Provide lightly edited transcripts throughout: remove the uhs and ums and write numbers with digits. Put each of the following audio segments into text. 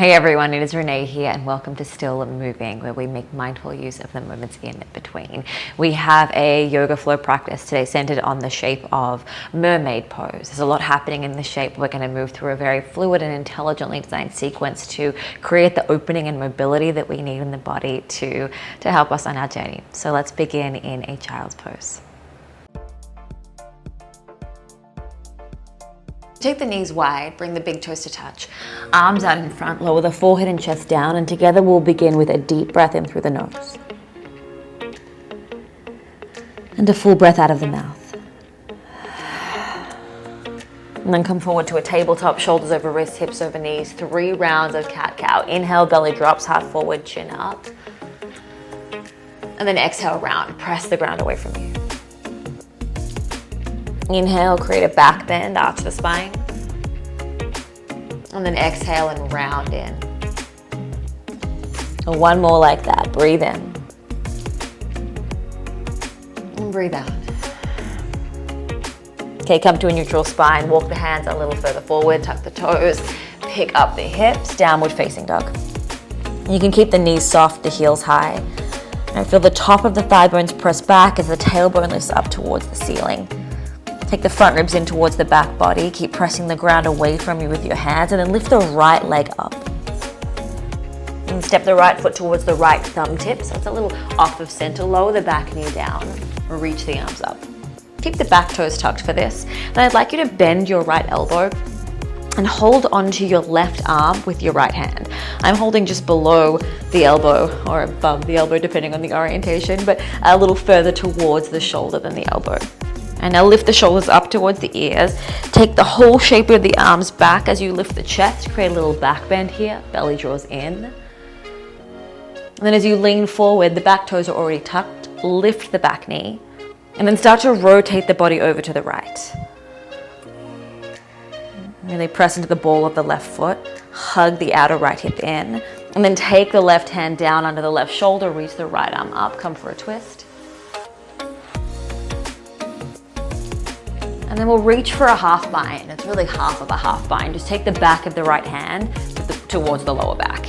Hey everyone, it is Renee here and welcome to Still Moving, where we make mindful use of the moments in between. We have a yoga flow practice today centered on the shape of Mermaid Pose. There's a lot happening in the shape. We're going to move through a very fluid and intelligently designed sequence to create the opening and mobility that we need in the body to help us on our journey. So let's begin in a child's pose. Take the knees wide, bring the big toes to touch. Arms out in front, lower the forehead and chest down, and together we'll begin with a deep breath in through the nose. And a full breath out of the mouth. And then come forward to a tabletop, shoulders over wrists, hips over knees. 3 rounds of cat-cow. Inhale, belly drops, heart forward, chin up. And then exhale, round. Press the ground away from you. Inhale, create a back bend, arch the spine. And then exhale and round in. And one more like that. Breathe in. And breathe out. Okay, come to a neutral spine. Walk the hands a little further forward. Tuck the toes. Pick up the hips. Downward facing dog. You can keep the knees soft, the heels high. And feel the top of the thigh bones press back as the tailbone lifts up towards the ceiling. Take the front ribs in towards the back body. Keep pressing the ground away from you with your hands, and then lift the right leg up. And step the right foot towards the right thumb tip, so it's a little off of center. Lower the back knee down, reach the arms up. Keep the back toes tucked for this. Then I'd like you to bend your right elbow and hold onto your left arm with your right hand. I'm holding just below the elbow or above the elbow, depending on the orientation, but a little further towards the shoulder than the elbow. And now lift the shoulders up towards the ears. Take the whole shape of the arms back as you lift the chest. Create a little back bend here. Belly draws in. And then as you lean forward, the back toes are already tucked. Lift the back knee. And then start to rotate the body over to the right. Really press into the ball of the left foot. Hug the outer right hip in. And then take the left hand down under the left shoulder. Reach the right arm up. Come for a twist. And then we'll reach for a half bind. It's really half of a half bind. Just take the back of the right hand towards the lower back.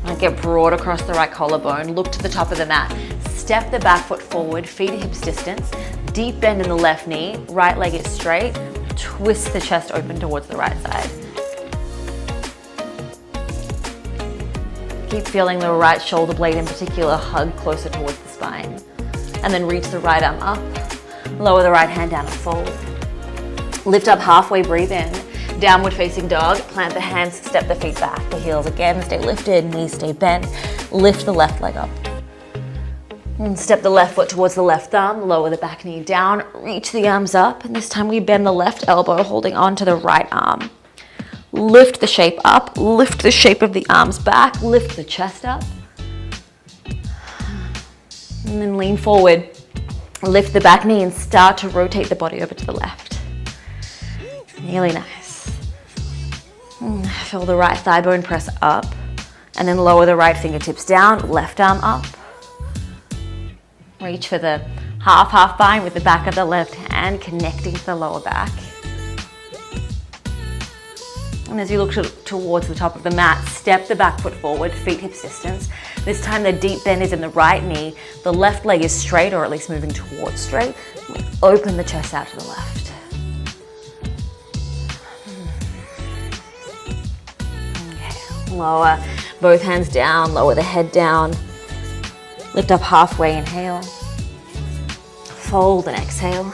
And get broad across the right collarbone. Look to the top of the mat. Step the back foot forward, feet at hips distance. Deep bend in the left knee. Right leg is straight. Twist the chest open towards the right side. Keep feeling the right shoulder blade in particular hug closer towards the spine. And then reach the right arm up. Lower the right hand down and fold. Lift up halfway, breathe in. Downward facing dog. Plant the hands, step the feet back. The heels again stay lifted, knees stay bent. Lift the left leg up. And step the left foot towards the left thumb. Lower the back knee down. Reach the arms up. And this time we bend the left elbow, holding on to the right arm. Lift the shape up. Lift the shape of the arms back. Lift the chest up. And then lean forward. Lift the back knee and start to rotate the body over to the left. Really nice. Feel the right thigh bone press up and then lower the right fingertips down, left arm up. Reach for the half bind with the back of the left hand connecting to the lower back. And as you look towards the top of the mat, step the back foot forward, feet hips distance. This time the deep bend is in the right knee. The left leg is straight, or at least moving towards straight. Open the chest out to the left. Okay. Lower both hands down, lower the head down. Lift up halfway, inhale. Fold and exhale.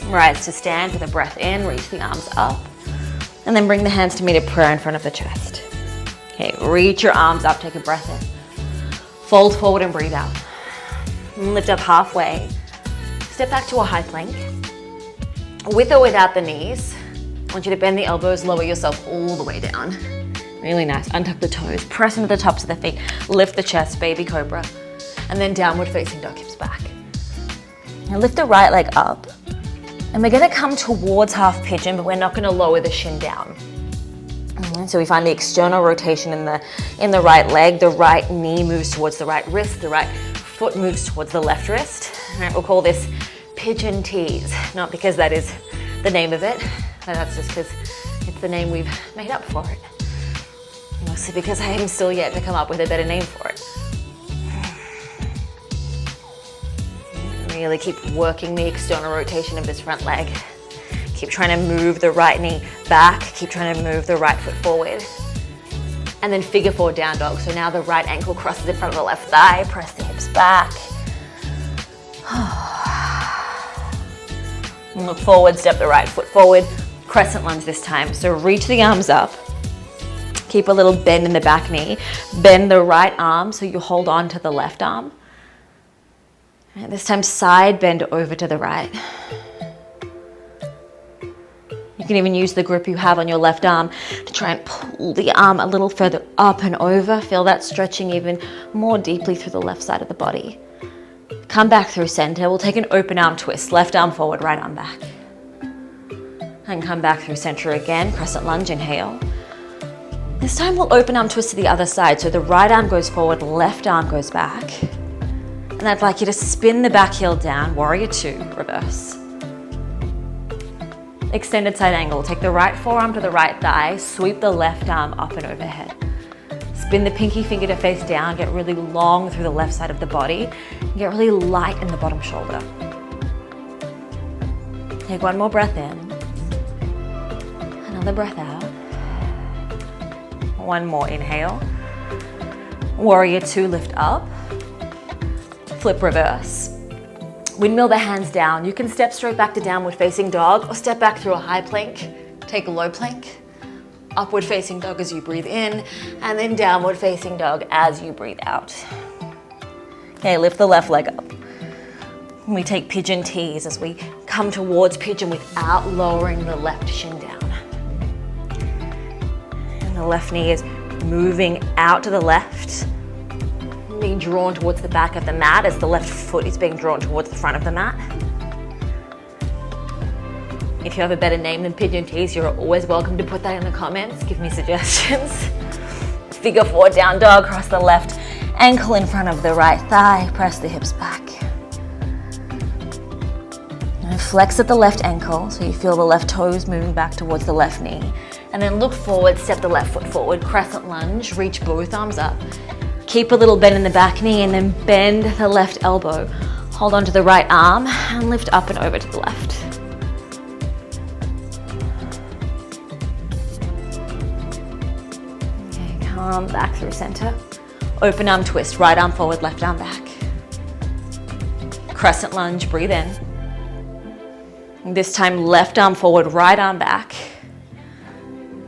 Rise to stand with a breath in, reach the arms up. And then bring the hands to meet a prayer in front of the chest. Okay, reach your arms up, take a breath in. Fold forward and breathe out. And lift up halfway. Step back to a high plank. With or without the knees, I want you to bend the elbows, lower yourself all the way down. Really nice, untuck the toes, press into the tops of the feet, lift the chest, baby cobra. And then downward facing dog, hips back. Now lift the right leg up. And we're gonna come towards half pigeon, but we're not gonna lower the shin down. So we find the external rotation in the right leg. The right knee moves towards the right wrist. The right foot moves towards the left wrist. All right, we'll call this pigeon tease. Not because that is the name of it, but that's just because it's the name we've made up for it. Mostly because I am still yet to come up with a better name for it. Really keep working the external rotation of this front leg. Keep trying to move the right knee back. Keep trying to move the right foot forward. And then figure 4 down dog. So now the right ankle crosses in front of the left thigh. Press the hips back. And look forward, step the right foot forward. Crescent lunge this time. So reach the arms up. Keep a little bend in the back knee. Bend the right arm so you hold on to the left arm. And this time side bend over to the right. You can even use the grip you have on your left arm to try and pull the arm a little further up and over. Feel that stretching even more deeply through the left side of the body. Come back through center. We'll take an open arm twist. Left arm forward, right arm back. And come back through center again. Crescent lunge, inhale. This time we'll open arm twist to the other side. So the right arm goes forward, left arm goes back. And I'd like you to spin the back heel down, warrior 2, reverse. Extended side angle, take the right forearm to the right thigh, sweep the left arm up and overhead. Spin the pinky finger to face down, get really long through the left side of the body, and get really light in the bottom shoulder. Take one more breath in, another breath out. One more inhale. Warrior 2, lift up. Flip reverse. Windmill the hands down. You can step straight back to downward facing dog or step back through a high plank. Take a low plank. Upward facing dog as you breathe in, and then downward facing dog as you breathe out. Okay, lift the left leg up. We take pigeon tees as we come towards pigeon without lowering the left shin down. And the left knee is moving out to the left, being drawn towards the back of the mat as the left foot is being drawn towards the front of the mat. If you have a better name than pigeon tees, you're always welcome to put that in the comments. Give me suggestions. Figure 4 down dog, cross the left ankle in front of the right thigh, press the hips back. Now flex at the left ankle so you feel the left toes moving back towards the left knee. And then look forward, step the left foot forward, crescent lunge, reach both arms up. Keep a little bend in the back knee and then bend the left elbow. Hold on to the right arm and lift up and over to the left. Okay, come back through center. Open arm twist, right arm forward, left arm back. Crescent lunge, breathe in. And this time left arm forward, right arm back.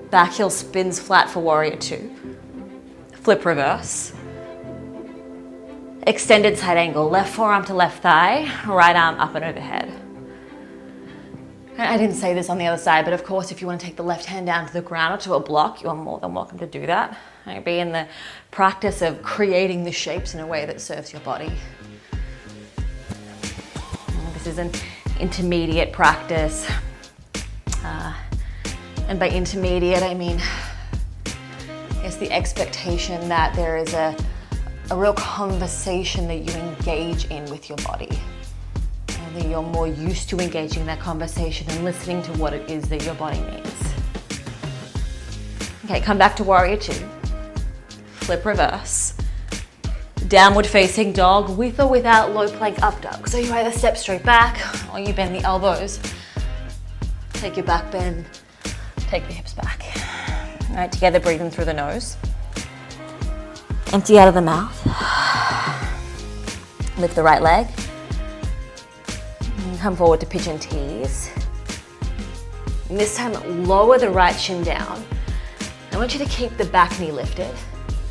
Back heel spins flat for warrior 2. Flip reverse. Extended side angle, left forearm to left thigh, right arm up and overhead. And I didn't say this on the other side, but of course, if you want to take the left hand down to the ground or to a block, you are more than welcome to do that. Right? Be in the practice of creating the shapes in a way that serves your body. This is an intermediate practice. And by intermediate, I mean, it's the expectation that there is a real conversation that you engage in with your body. And that you're more used to engaging in that conversation and listening to what it is that your body needs. Okay, come back to warrior 2. Flip reverse. Downward facing dog with or without low plank up dog. So you either step straight back or you bend the elbows. Take your back bend, take the hips back. All right, together breathing through the nose. Empty out of the mouth. Lift the right leg. And come forward to pigeon tees. And this time, lower the right shin down. I want you to keep the back knee lifted.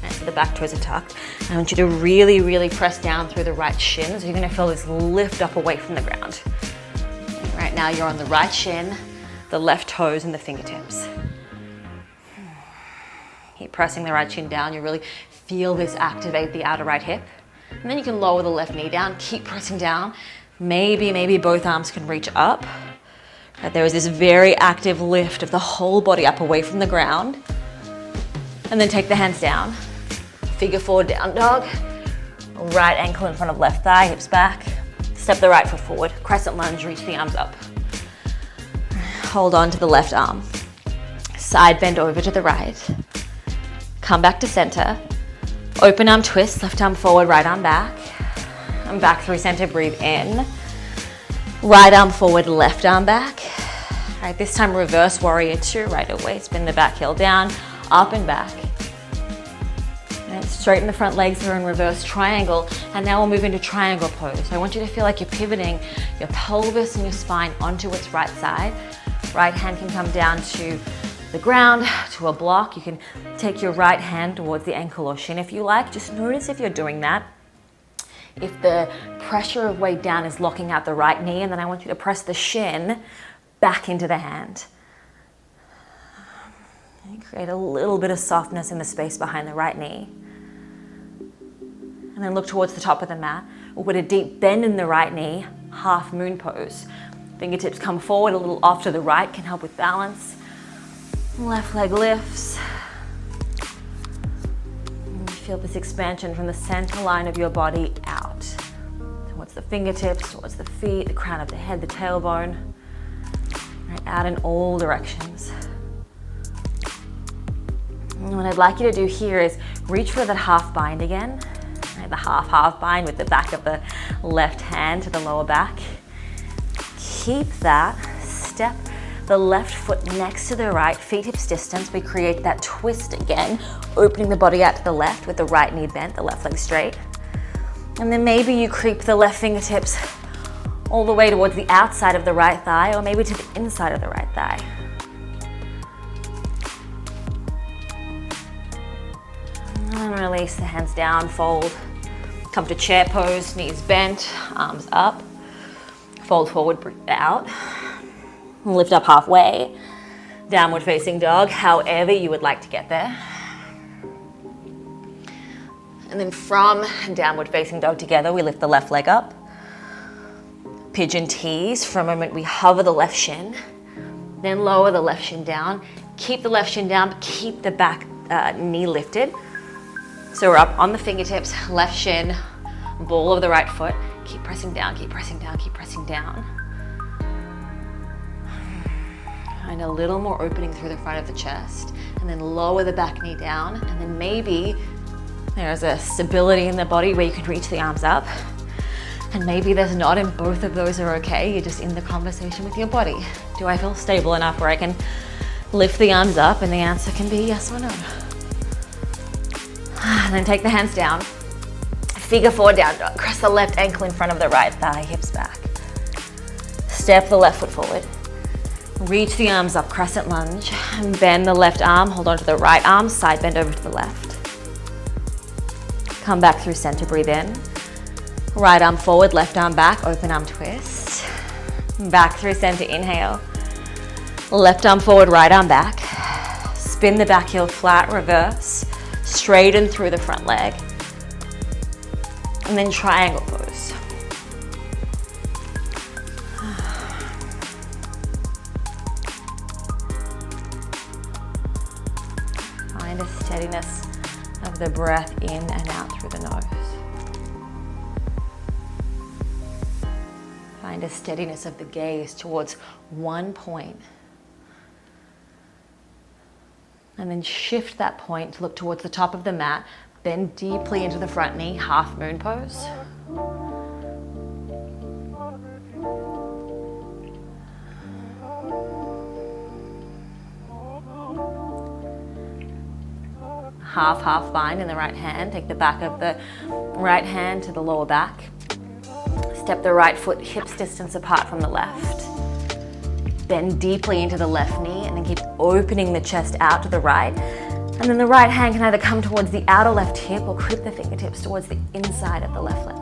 Right, so the back toes are tucked. I want you to really, really press down through the right shin. So you're gonna feel this lift up away from the ground. And right now, you're on the right shin, the left toes, and the fingertips. Keep pressing the right shin down. You really feel this activate the outer right hip. And then you can lower the left knee down, keep pressing down. Maybe both arms can reach up. Right, there is this very active lift of the whole body up away from the ground. And then take the hands down. Figure 4 down dog. Right ankle in front of left thigh, hips back. Step the right foot forward. Crescent lunge, reach the arms up. Hold on to the left arm. Side bend over to the right. Come back to center. Open arm twist, left arm forward, right arm back. And back through center, breathe in. Right arm forward, left arm back. All right, this time reverse warrior two, right away. Spin the back heel down, up and back. And straighten the front legs, we're in reverse triangle. And now we'll move into triangle pose. So I want you to feel like you're pivoting your pelvis and your spine onto its right side. Right hand can come down to the ground, to a block. You can take your right hand towards the ankle or shin if you like. Just notice if you're doing that. If the pressure of weight down is locking out the right knee, and then I want you to press the shin back into the hand. And create a little bit of softness in the space behind the right knee. And then look towards the top of the mat. We'll put a deep bend in the right knee, half moon pose. Fingertips come forward, a little off to the right, can help with balance. Left leg lifts. And feel this expansion from the center line of your body out. Towards the fingertips, towards the feet, the crown of the head, the tailbone. Right, out in all directions. And what I'd like you to do here is reach for that half bind again. Right, the half bind with the back of the left hand to the lower back. Keep that. Step the left foot next to the right, feet hips distance. We create that twist again, opening the body out to the left with the right knee bent, the left leg straight. And then maybe you creep the left fingertips all the way towards the outside of the right thigh, or maybe to the inside of the right thigh. And release the hands down, fold. Come to chair pose, knees bent, arms up. Fold forward, breathe out. Lift up halfway. Downward facing dog, however you would like to get there. And then from downward facing dog together, we lift the left leg up. Pigeon tease. For a moment, we hover the left shin. Then lower the left shin down. Keep the left shin down, but keep the back knee lifted. So we're up on the fingertips, left shin, ball of the right foot. Keep pressing down, keep pressing down, keep pressing down. Find a little more opening through the front of the chest. And then lower the back knee down. And then maybe there's a stability in the body where you can reach the arms up. And maybe there's not, and both of those are okay. You're just in the conversation with your body. Do I feel stable enough where I can lift the arms up? And the answer can be yes or no. And then take the hands down. Figure four down dog. Cross the left ankle in front of the right thigh, hips back. Step the left foot forward. Reach the arms up, crescent lunge. And bend the left arm, hold on to the right arm, side bend over to the left. Come back through center, breathe in. Right arm forward, left arm back, open arm twist. Back through center, inhale. Left arm forward, right arm back. Spin the back heel flat, reverse. Straighten through the front leg. And then triangle pose. Find a steadiness of the breath in and out through the nose. Find a steadiness of the gaze towards one point. And then shift that point to look towards the top of the mat. Bend deeply into the front knee, half moon pose. Half bind in the right hand. Take the back of the right hand to the lower back. Step the right foot hips distance apart from the left. Bend deeply into the left knee and then keep opening the chest out to the right. And then the right hand can either come towards the outer left hip or creep the fingertips towards the inside of the left leg.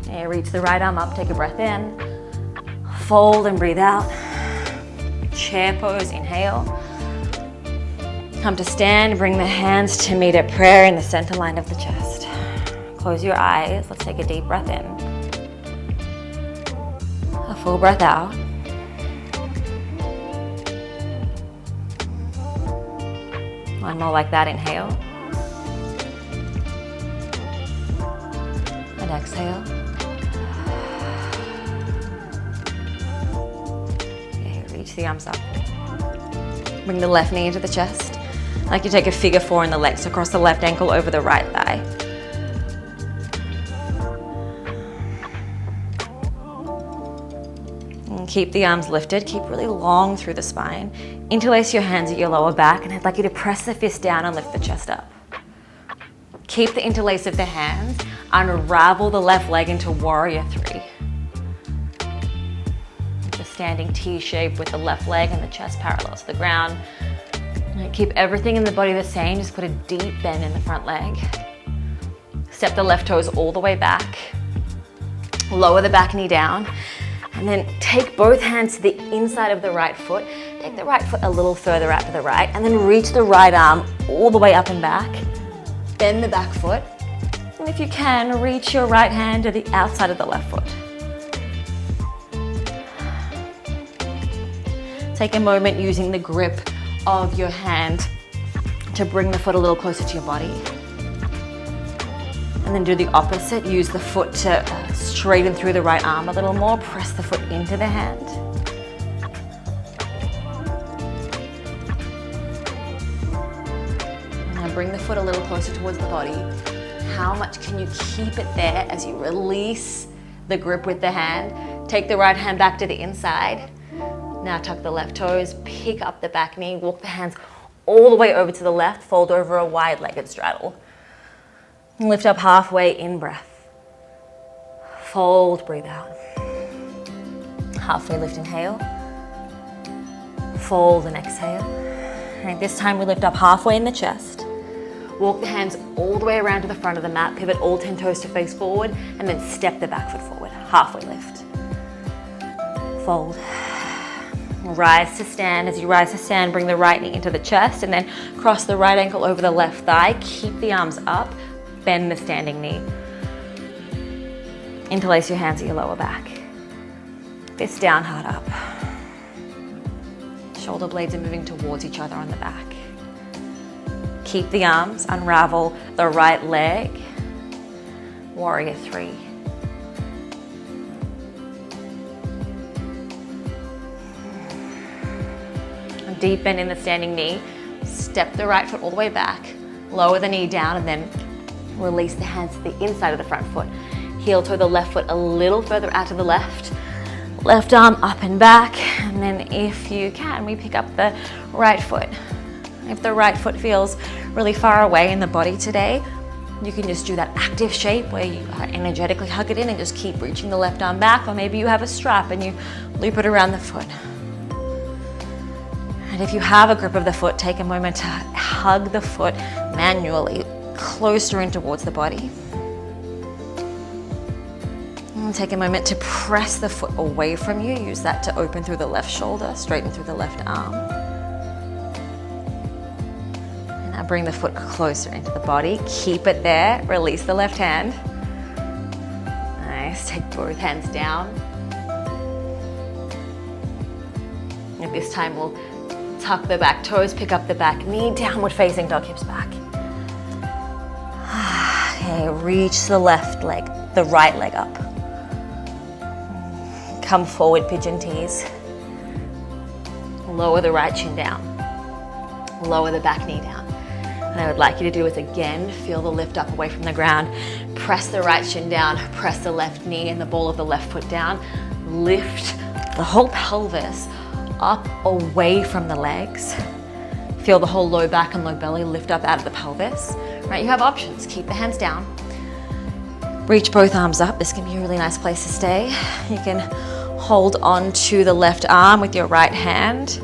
And reach the right arm up, take a breath in. Fold and breathe out. Chair pose, inhale. Come to stand, bring the hands to meet at prayer in the center line of the chest. Close your eyes, let's take a deep breath in. A full breath out. One more like that, inhale. And exhale. Okay, reach the arms up. Bring the left knee into the chest. Like you take a figure 4 in the legs, across the left ankle over the right thigh. And keep the arms lifted, keep really long through the spine. Interlace your hands at your lower back, and I'd like you to press the fist down and lift the chest up. Keep the interlace of the hands, unravel the left leg into warrior 3. The standing T shape with the left leg and the chest parallel to the ground. And keep everything in the body the same, just put a deep bend in the front leg. Step the left toes all the way back. Lower the back knee down. And then take both hands to the inside of the right foot. Take the right foot a little further out to the right, and then reach the right arm all the way up and back. Bend the back foot. And if you can, reach your right hand to the outside of the left foot. Take a moment using the grip of your hand to bring the foot a little closer to your body. And then do the opposite. Use the foot to straighten through the right arm a little more. Press the foot into the hand. And now bring the foot a little closer towards the body. How much can you keep it there as you release the grip with the hand? Take the right hand back to the inside. Now tuck the left toes, pick up the back knee, walk the hands all the way over to the left, fold over a wide-legged straddle. And lift up halfway, in breath. Fold, breathe out. Halfway lift, inhale. Fold and exhale. All right, this time we lift up halfway in the chest. Walk the hands all the way around to the front of the mat, pivot all 10 toes to face forward, and then step the back foot forward. Halfway lift. Fold. Rise to stand. As you rise to stand, bring the right knee into the chest and then cross the right ankle over the left thigh. Keep the arms up. Bend the standing knee. Interlace your hands at your lower back. Fist down, heart up. Shoulder blades are moving towards each other on the back. Keep the arms, unravel the right leg. Warrior 3. A deep bend in the standing knee. Step the right foot all the way back. Lower the knee down and then release the hands to the inside of the front foot. Heel toe the left foot a little further out to the left. Left arm up and back. And then if you can, we pick up the right foot. If the right foot feels really far away in the body today, you can just do that active shape where you energetically hug it in and just keep reaching the left arm back. Or maybe you have a strap and you loop it around the foot. And if you have a grip of the foot, take a moment to hug the foot manually closer in towards the body. And take a moment to press the foot away from you. Use that to open through the left shoulder, straighten through the left arm. And now bring the foot closer into the body. Keep it there. Release the left hand. Nice. Take both hands down. At this time, we'll tuck the back toes, pick up the back knee, downward facing dog, hips back. Okay, reach the left leg, the right leg up. Come forward, pigeon tees. Lower the right shin down. Lower the back knee down. And I would like you to do it again. Feel the lift up away from the ground. Press the right shin down, press the left knee and the ball of the left foot down. Lift the whole pelvis up away from the legs. Feel the whole low back and low belly lift up out of the pelvis. Right, you have options. Keep the hands down. Reach both arms up. This can be a really nice place to stay. You can hold on to the left arm with your right hand.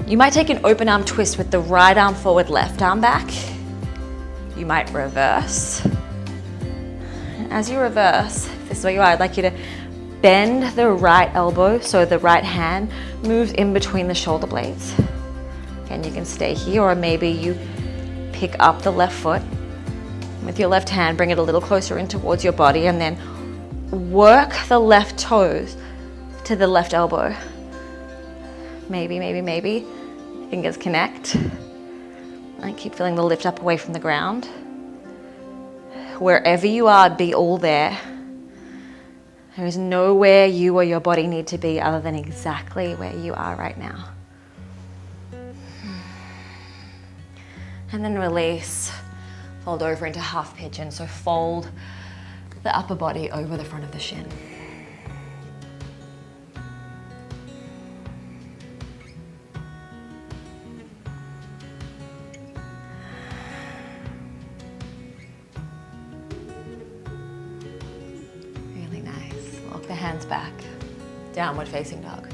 You might take an open arm twist with the right arm forward, left arm back. You might reverse. As you reverse, this is where you are. I'd like you to bend the right elbow so the right hand moves in between the shoulder blades. And you can stay here, or maybe you pick up the left foot with your left hand, bring it a little closer in towards your body, and then work the left toes to the left elbow. Maybe. Fingers connect. And keep feeling the lift up away from the ground. Wherever you are, be all there. There is nowhere you or your body need to be other than exactly where you are right now. And then release. Fold over into half pigeon. So fold the upper body over the front of the shin. Really nice. Walk the hands back. Downward facing dog.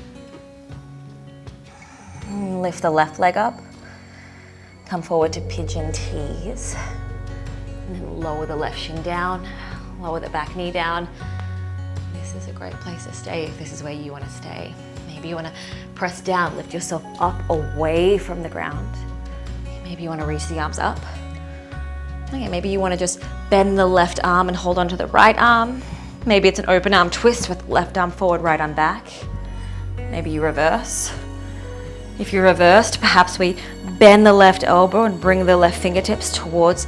Lift the left leg up. Come forward to pigeon tees. And then lower the left shin down. Lower the back knee down. This is a great place to stay if this is where you want to stay. Maybe you want to press down, lift yourself up away from the ground. Maybe you want to reach the arms up. Okay, maybe you want to just bend the left arm and hold onto the right arm. Maybe it's an open arm twist with left arm forward, right arm back. Maybe you reverse. If you're reversed, perhaps we bend the left elbow and bring the left fingertips towards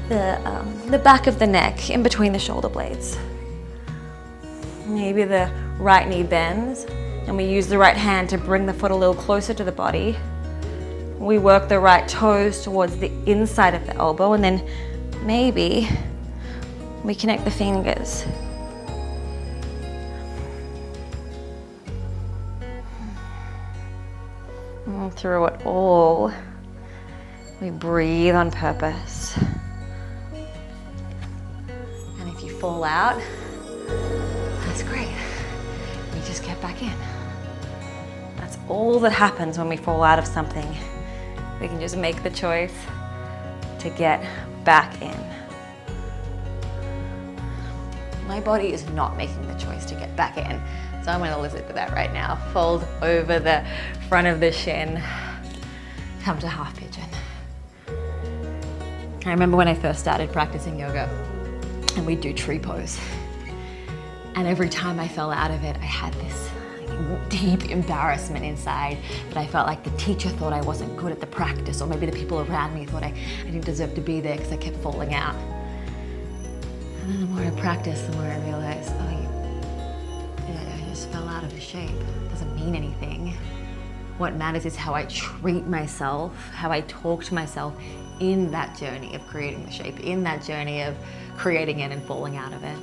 the back of the neck, in between the shoulder blades. Maybe the right knee bends and we use the right hand to bring the foot a little closer to the body. We work the right toes towards the inside of the elbow, and then maybe we connect the fingers. And through it all, we breathe on purpose. And if you fall out, that's great. We just get back in. That's all that happens when we fall out of something. We can just make the choice to get back in. My body is not making the choice to get back in, so I'm going to listen to that right now. Fold over the front of the shin. Come to half pigeon. I remember when I first started practicing yoga and we'd do tree pose. And every time I fell out of it, I had this deep embarrassment inside that I felt like the teacher thought I wasn't good at the practice, or maybe the people around me thought I didn't deserve to be there because I kept falling out. And then the more I practiced, the more I realized, I just fell out of the shape. It doesn't mean anything. What matters is how I treat myself, how I talk to myself in that journey of creating the shape, in that journey of creating it and falling out of it.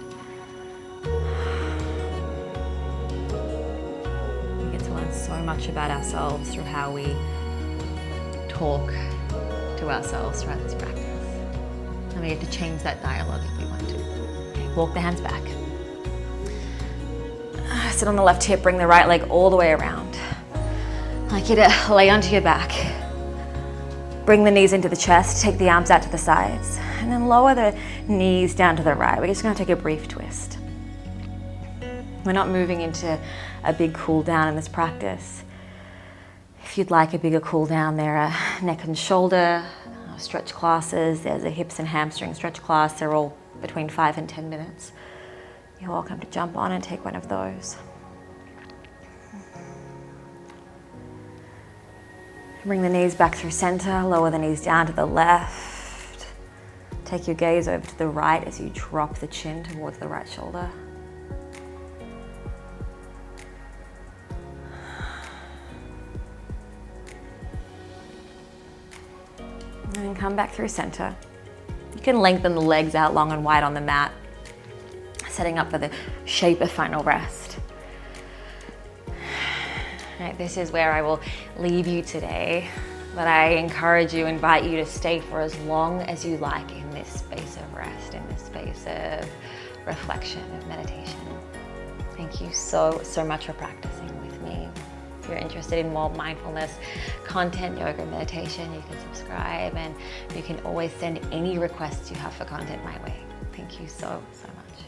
We get to learn so much about ourselves through how we talk to ourselves throughout this practice. And we get to change that dialogue if we want to. Okay, walk the hands back. Sit on the left hip, bring the right leg all the way around. I'd like you to lay onto your back. Bring the knees into the chest, take the arms out to the sides, and then lower the knees down to the right. We're just going to take a brief twist. We're not moving into a big cool down in this practice. If you'd like a bigger cool down, there are neck and shoulder stretch classes. There's a hips and hamstring stretch class. They're all between 5 and 10 minutes. You're welcome to jump on and take one of those. Bring the knees back through center, lower the knees down to the left. Take your gaze over to the right as you drop the chin towards the right shoulder. And then come back through center. You can lengthen the legs out long and wide on the mat, setting up for the shape of final rest. Right, this is where I will leave you today, but I encourage you, invite you to stay for as long as you like in this space of rest, in this space of reflection, of meditation. Thank you so much for practicing with me. If you're interested in more mindfulness content, yoga, meditation, you can subscribe, and you can always send any requests you have for content my way. Thank you so much.